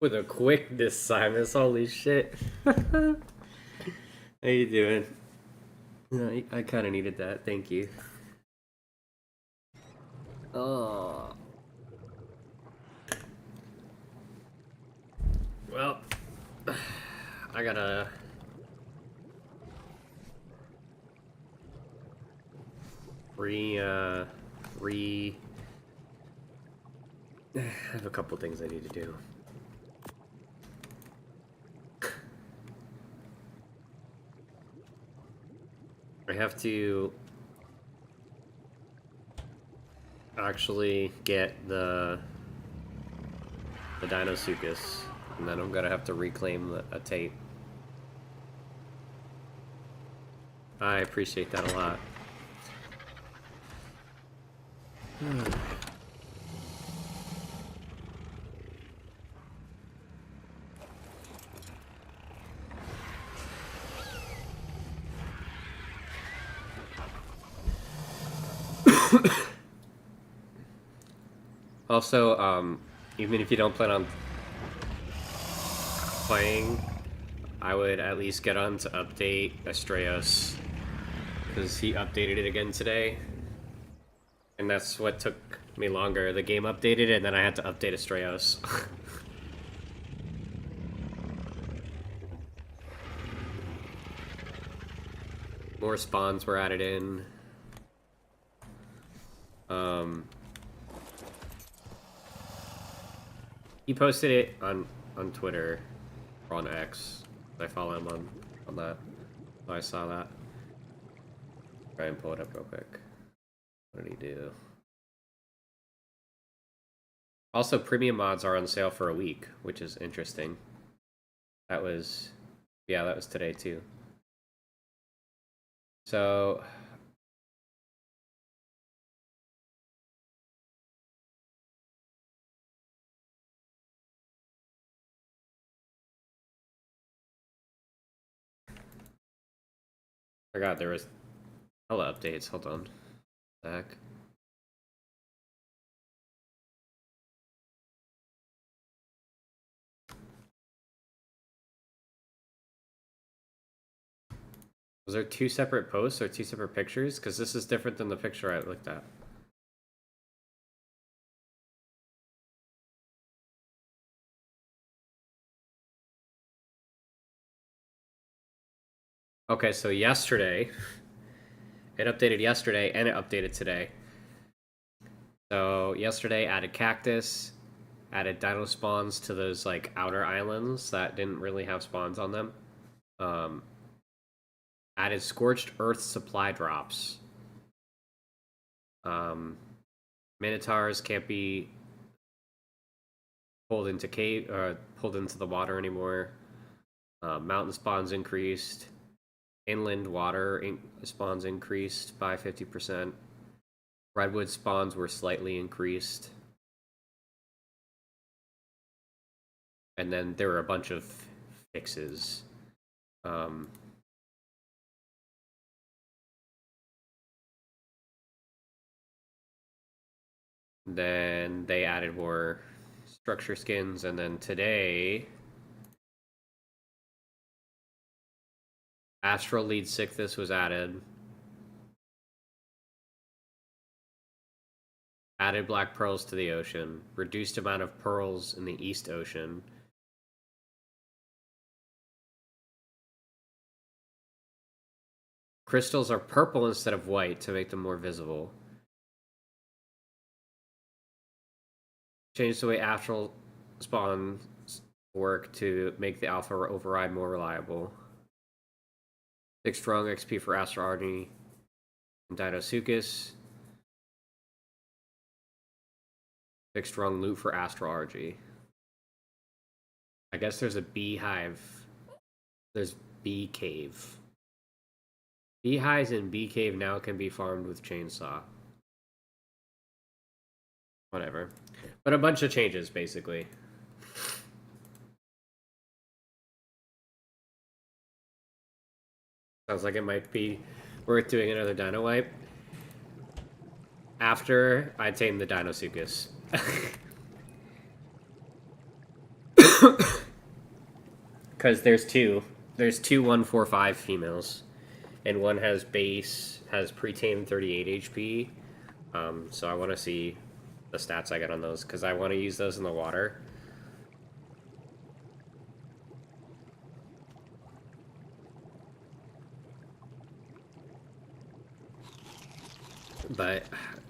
With a quickness, Simon. Holy shit. How you doing? No, I kind of needed that. Thank you. Oh. Well, I gotta re I have a couple things I need to do. I have to actually get the Dinosuchus, and then I'm gonna have to reclaim a tape. I appreciate that a lot. Also, even if you don't plan on playing, I would at least get on to update Astraeos, because he updated it again today, and that's what took me longer. The game updated, and then I had to update Astraeos. More spawns were added in. He posted it on Twitter or on X. I follow him on that. So I saw that. Try and pull it up real quick. What did he do? Also, premium mods are on sale for a week, which is interesting. That was, yeah, that was today too. So, I forgot there was hella updates. Hold on. Back. Was there two separate posts or two separate pictures? Because this is different than the picture I looked at. Okay, so yesterday, it updated yesterday and it updated today. So yesterday added cactus, added dino spawns to those like outer islands that didn't really have spawns on them. Added scorched earth supply drops. Minotaurs can't be pulled into pulled into the water anymore. Mountain spawns increased. Inland water spawns increased by 50%. Redwood spawns were slightly increased. And then there were a bunch of fixes. Then they added more structure skins, and then today Astral Lead Sickness was added. Added black pearls to the ocean. Reduced amount of pearls in the East Ocean. Crystals are purple instead of white to make them more visible. Changed the way astral spawns work to make the alpha override more reliable. 6 strong XP for Astral Argy and Dinosuchus. 6 strong loot for Astral Argy. I guess there's a beehive. There's bee cave. Beehives in bee cave now can be farmed with chainsaw. Whatever. But a bunch of changes, basically. Sounds like it might be worth doing another dino wipe. After I tame the Dinosuchus. Because there's two 145 females, and one has pre-tamed 38 HP. So I want to see the stats I get on those because I want to use those in the water. But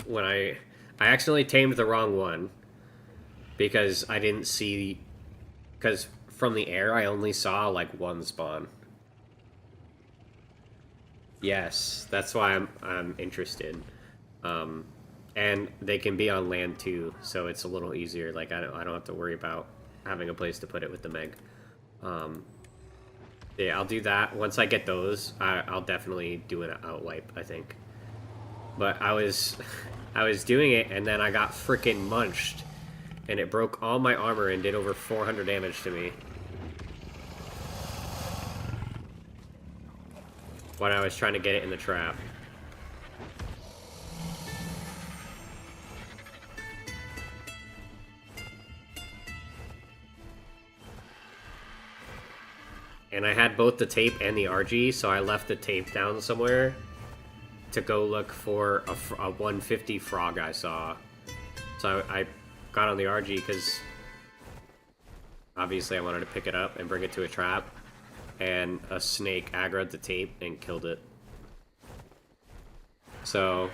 when I accidentally tamed the wrong one because I didn't see, because from the air I only saw like one spawn. Yes, that's why I'm interested. And they can be on land too, so it's a little easier. Like I don't have to worry about having a place to put it with the Meg. Yeah, I'll do that once I get those. I'll definitely do an outwipe, I think. But I was doing it, and then I got freaking munched, and it broke all my armor and did over 400 damage to me. When I was trying to get it in the trap. And I had both the tape and the RG, so I left the tape down somewhere to go look for a 150 frog I saw. So I got on the RG because obviously I wanted to pick it up and bring it to a trap. And a snake aggroed the tape and killed it. So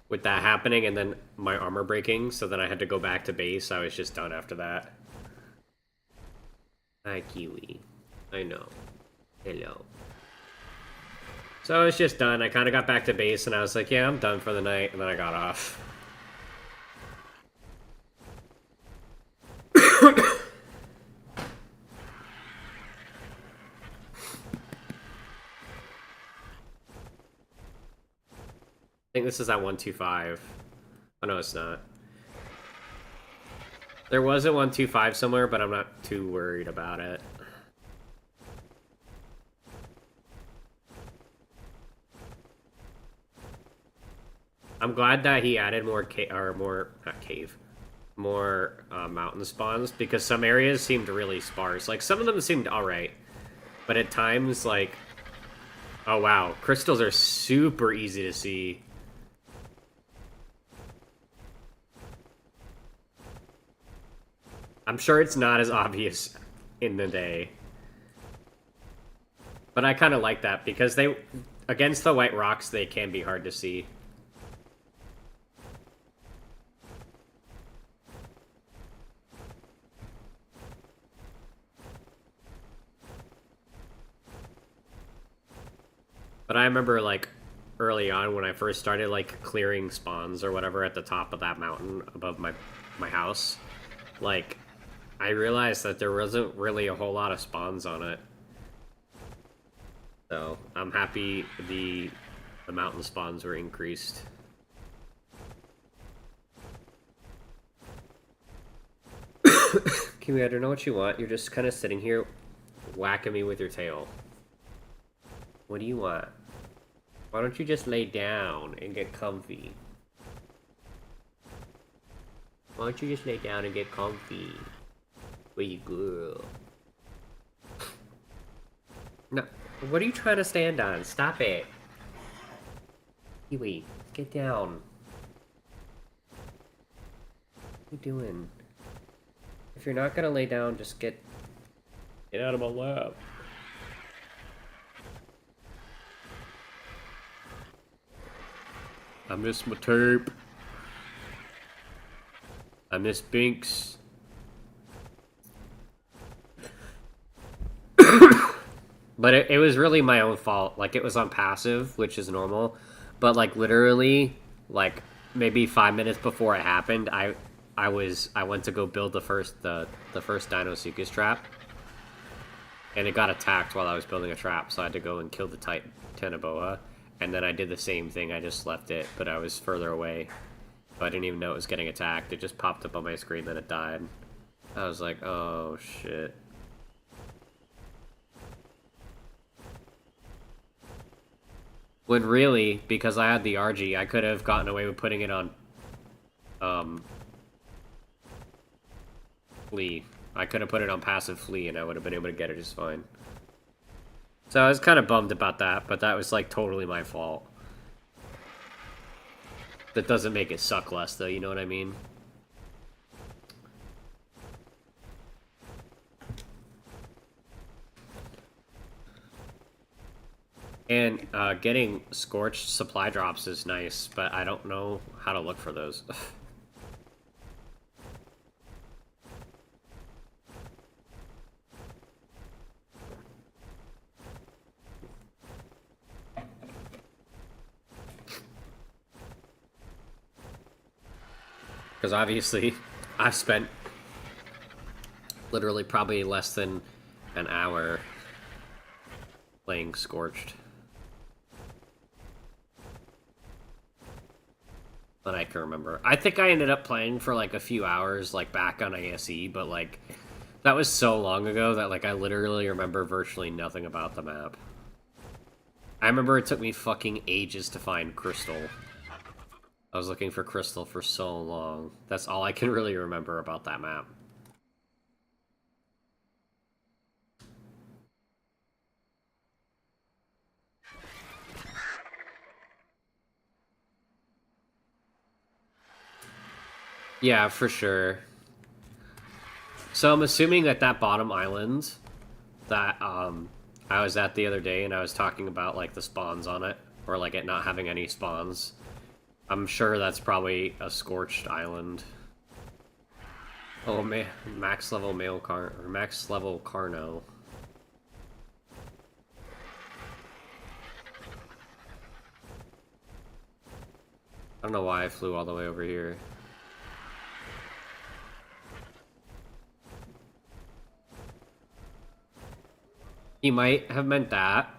with that happening and then my armor breaking, so then I had to go back to base, I was just done after that. Hi, Kiwi. I know. Hello. So I was just done. I kind of got back to base and I was like, yeah, I'm done for the night. And then I got off. I think this is at 125. Oh, no, it's not. There was a 125 somewhere, but I'm not too worried about it. I'm glad that he added more more mountain spawns, because some areas seemed really sparse. Like, some of them seemed alright, but at times, like, oh wow, crystals are super easy to see. I'm sure it's not as obvious in the day. But I kind of like that, because they, against the white rocks, they can be hard to see. But I remember, like, early on when I first started, like, clearing spawns or whatever at the top of that mountain above my house, like, I realized that there wasn't really a whole lot of spawns on it. So, I'm happy the mountain spawns were increased. Kiwi, I don't know what you want. You're just kind of sitting here whacking me with your tail. What do you want? Why don't you just lay down and get comfy? Why don't you just lay down and get comfy? Where you girl? No, what are you trying to stand on? Stop it. Kiwi, get down. What are you doing? If you're not gonna lay down, just get out of my lap. I miss my tape. I miss Binks. But it was really my own fault. Like, it was on passive, which is normal. But, like, literally, like, maybe 5 minutes before it happened, I went to go build the first Dinosuchus trap. And it got attacked while I was building a trap, so I had to go and kill the Tanaboa. And then I did the same thing, I just left it, but I was further away. So I didn't even know it was getting attacked. It just popped up on my screen, then it died. I was like, oh shit. When really, because I had the RG, I could have gotten away with putting it on, flee. I could have put it on passive flee and I would have been able to get it just fine. So I was kind of bummed about that, but that was like totally my fault. That doesn't make it suck less though, you know what I mean? And getting Scorched supply drops is nice, but I don't know how to look for those. Because obviously, I've spent literally probably less than an hour playing Scorched. That I can remember. I think I ended up playing for like a few hours, like back on ASE, but like that was so long ago that like I literally remember virtually nothing about the map. I remember it took me fucking ages to find Crystal. I was looking for Crystal for so long. That's all I can really remember about that map. Yeah, for sure. So I'm assuming that that bottom island that I was at the other day and I was talking about like the spawns on it, or like it not having any spawns. I'm sure that's probably a Scorched island. Oh, max level male car or max level Carno. I don't know why I flew all the way over here. He might have meant that.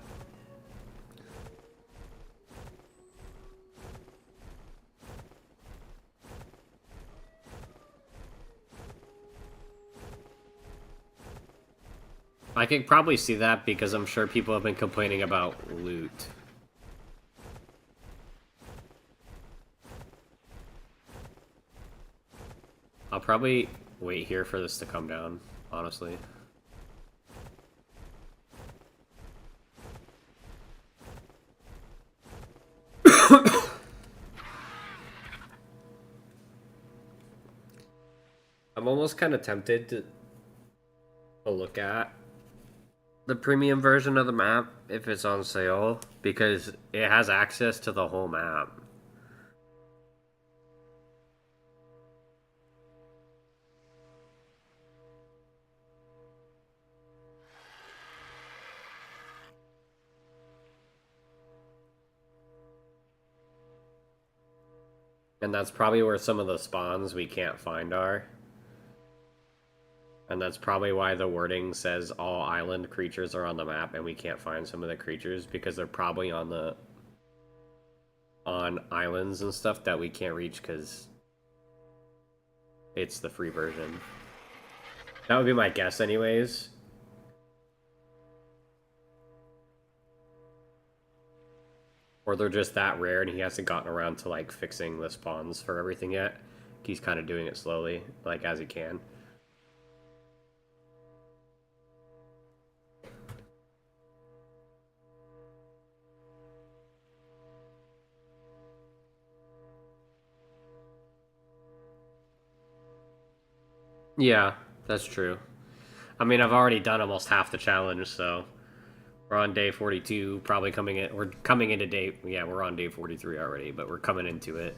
I could probably see that because I'm sure people have been complaining about loot. I'll probably wait here for this to come down, honestly. I'm almost kind of tempted to look at the premium version of the map if it's on sale, because it has access to the whole map. And that's probably where some of the spawns we can't find are. And that's probably why the wording says all island creatures are on the map and we can't find some of the creatures, because they're probably on islands and stuff that we can't reach because it's the free version. That would be my guess anyways. Or they're just that rare and he hasn't gotten around to like fixing the spawns for everything yet. He's kind of doing it slowly, like as he can. Yeah, that's true. I mean, I've already done almost half the challenge, so we're on day 42, probably coming in. We're coming into day. Yeah, we're on day 43 already, but we're coming into it.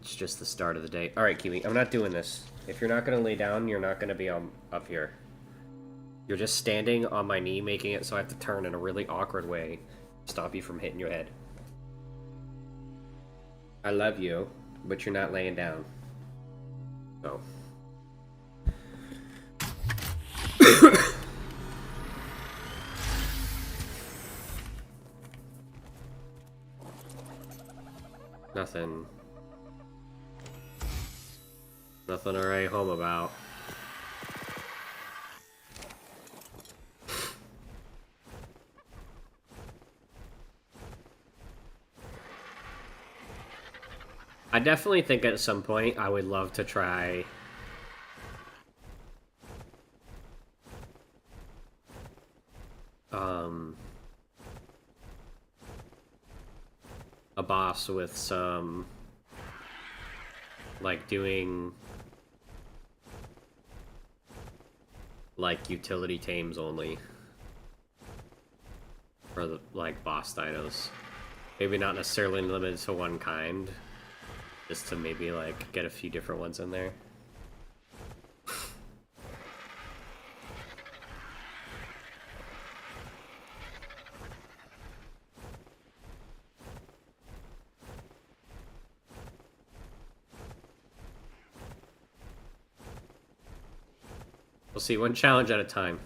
It's just the start of the day. All right, Kiwi, I'm not doing this. If you're not gonna lay down, you're not gonna be up here. You're just standing on my knee, making it so I have to turn in a really awkward way, stop you from hitting your head. I love you, but you're not laying down. So. Nothing to write home about. I definitely think at some point I would love to try a boss with some, like, doing, like, utility tames only. For the, like, boss dinos. Maybe not necessarily limited to one kind. Just to maybe, like, get a few different ones in there. We'll see, one challenge at a time.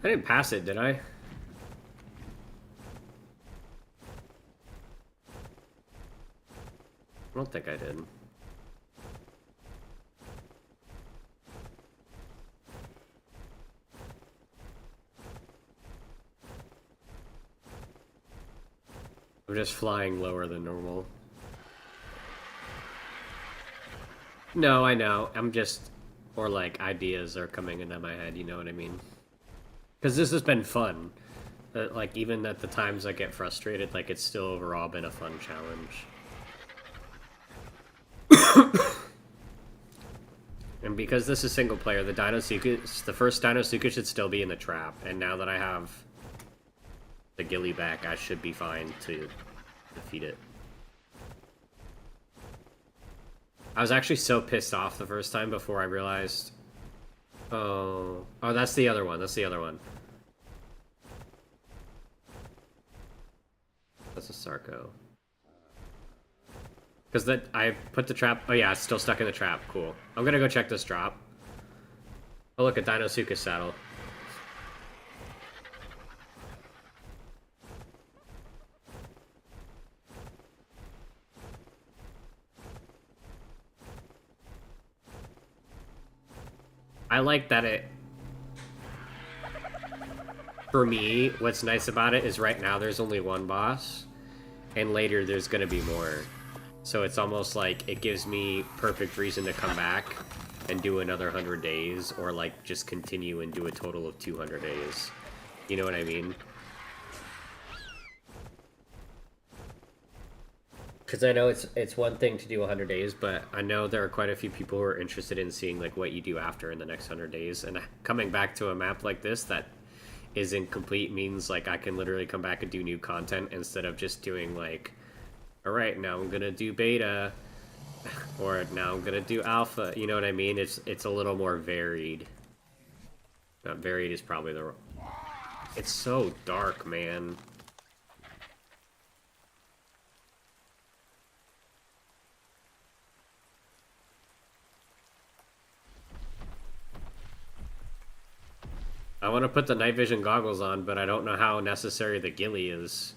I didn't pass it, did I? I don't think I did. I'm just flying lower than normal. No, I know. I'm just... Or, like, ideas are coming into my head, you know what I mean? Because this has been fun. Like, even at the times I get frustrated, like, it's still overall been a fun challenge. And because this is single player, the first Dinosuka should still be in the trap. And now that I have the ghillie back, I should be fine to defeat it. I was actually so pissed off the first time before I realized... Oh, that's the other one. That's the other one. That's a Sarco. Because I put the trap... Oh yeah, it's still stuck in the trap. Cool. I'm gonna go check this drop. Oh look, a Dinosuka saddle. I like that it... For me, what's nice about it is right now there's only one boss, and later there's gonna be more. So it's almost like it gives me perfect reason to come back and do another 100 days, or like just continue and do a total of 200 days. You know what I mean? Because I know it's one thing to do 100 days, but I know there are quite a few people who are interested in seeing like what you do after in the next 100 days. And coming back to a map like this that isn't complete means like I can literally come back and do new content instead of just doing like, all right, now I'm gonna do beta, or now I'm gonna do alpha. You know what I mean? It's a little more varied. Not varied is probably the... It's so dark, man. I want to put the night vision goggles on, but I don't know how necessary the ghillie is.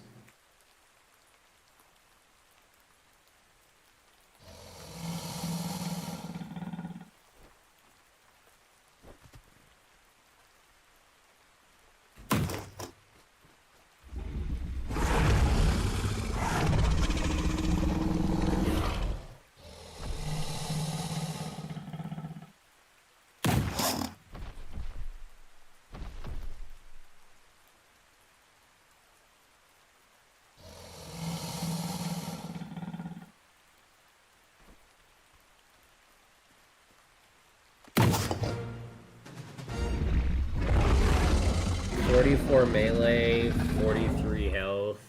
.44 melee, 43 health.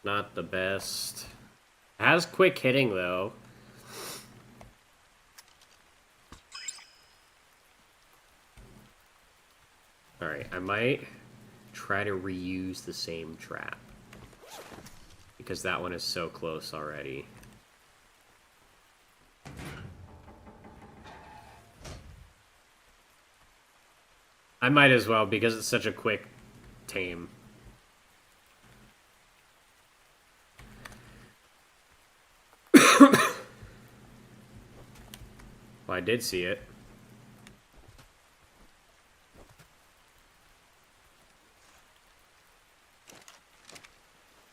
Not the best. Has quick hitting though. Alright, I might try to reuse the same trap. Because that one is so close already. I might as well because it's such a quick tame. Well, I did see it.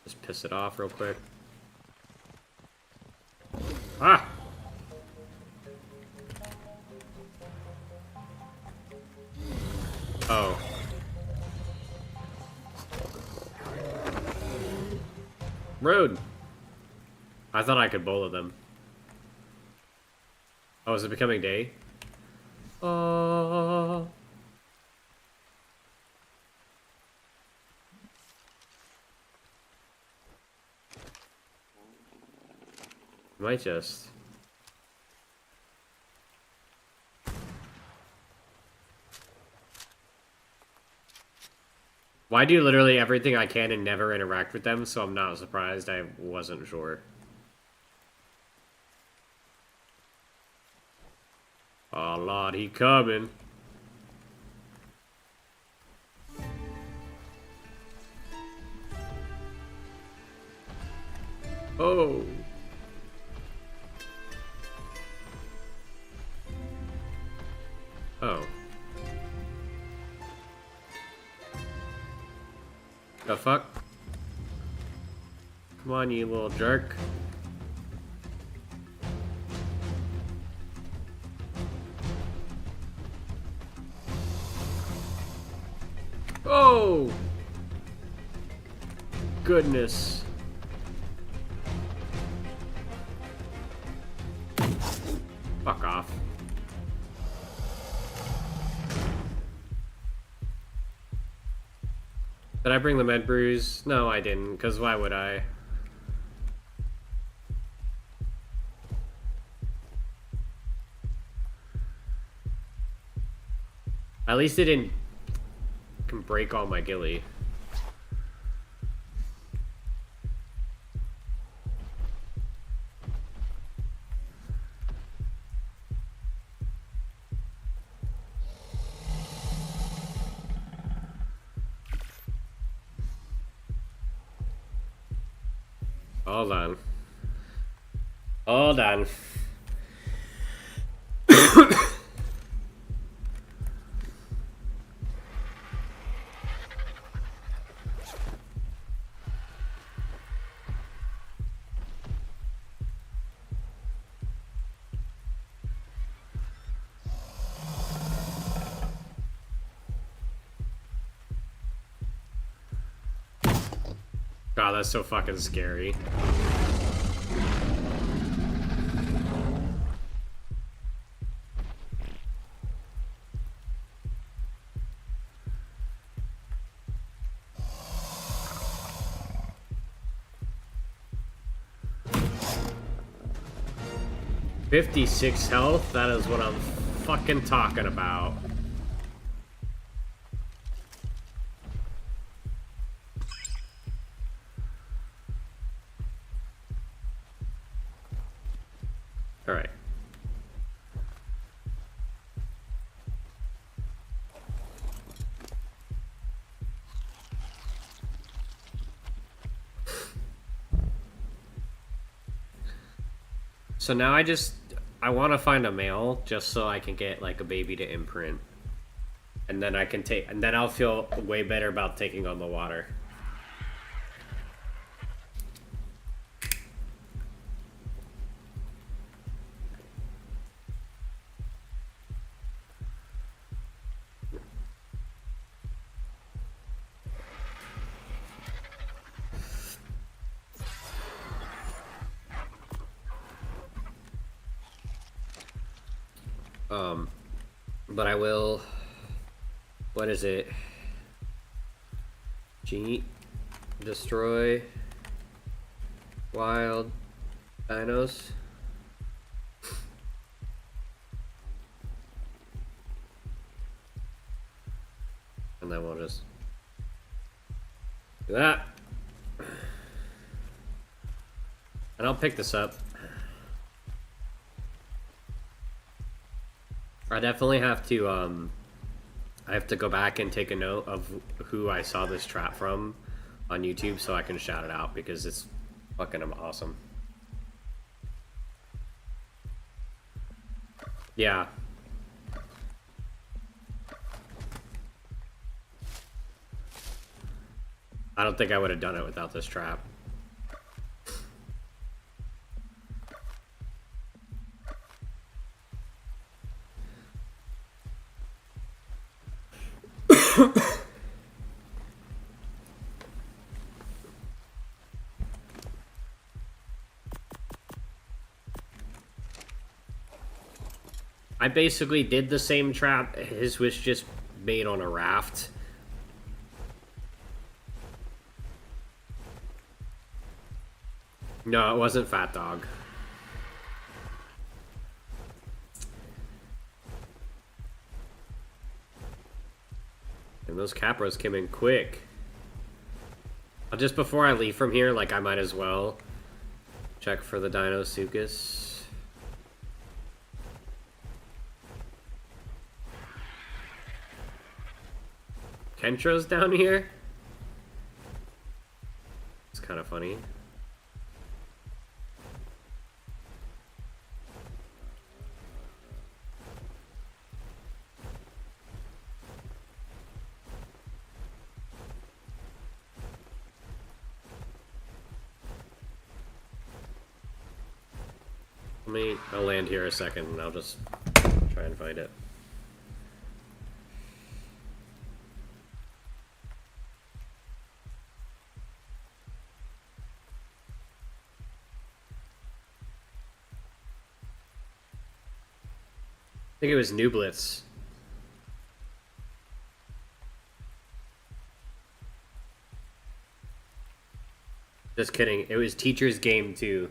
Just piss it off real quick. Ah! Oh. Rude. I thought I could bowl of them. Oh, is it becoming day? Might just. Well, I do literally everything I can and never interact with them, so I'm not surprised. I wasn't sure. Oh, Lord, he coming. Oh. Oh. The fuck? Come on, you little jerk. Oh! Goodness. Fuck off. Did I bring the med brews? No, I didn't, because why would I? At least it didn't can break all my ghillie. Hold on. Hold on. God, that's so fucking scary. $56 health? That is what I'm fucking talking about. Alright. So now I want to find a male just so I can get like a baby to imprint. And then and then I'll feel way better about taking on the water. But I will. What is it? Destroy wild dinos. And then we'll just do that. And I'll pick this up. I definitely have to, I have to go back and take a note of who I saw this trap from on YouTube so I can shout it out because it's fucking awesome. Yeah. I don't think I would have done it without this trap. I basically did the same trap. His was just made on a raft. No, it wasn't Fat Dog. And those Capros came in quick. Just before I leave from here, like, I might as well check for the Dinosuchus. Kentro's down here? It's kind of funny. I'll land here a second and I'll just try and find it. I think it was Nublitz. Just kidding. It was Teacher's Game 2.